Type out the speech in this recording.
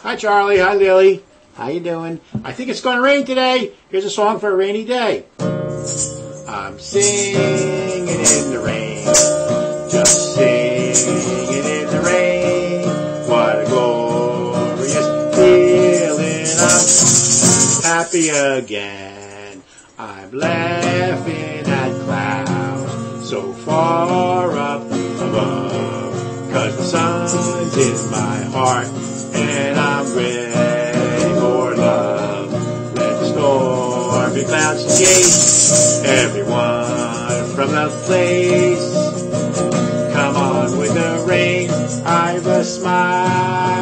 Hi, Charlie. Hi, Lily. How you doing? I think it's going to rain today. Here's a song for a rainy day. I'm singing in the rain, just singing in the rain. What a glorious feeling. I'm happy again. I'm laughing at clouds so far up above, 'cause the sun's in my heart and I'm ready for love. Let the stormy clouds chase everyone from the place. Come on with the rain, I've a smile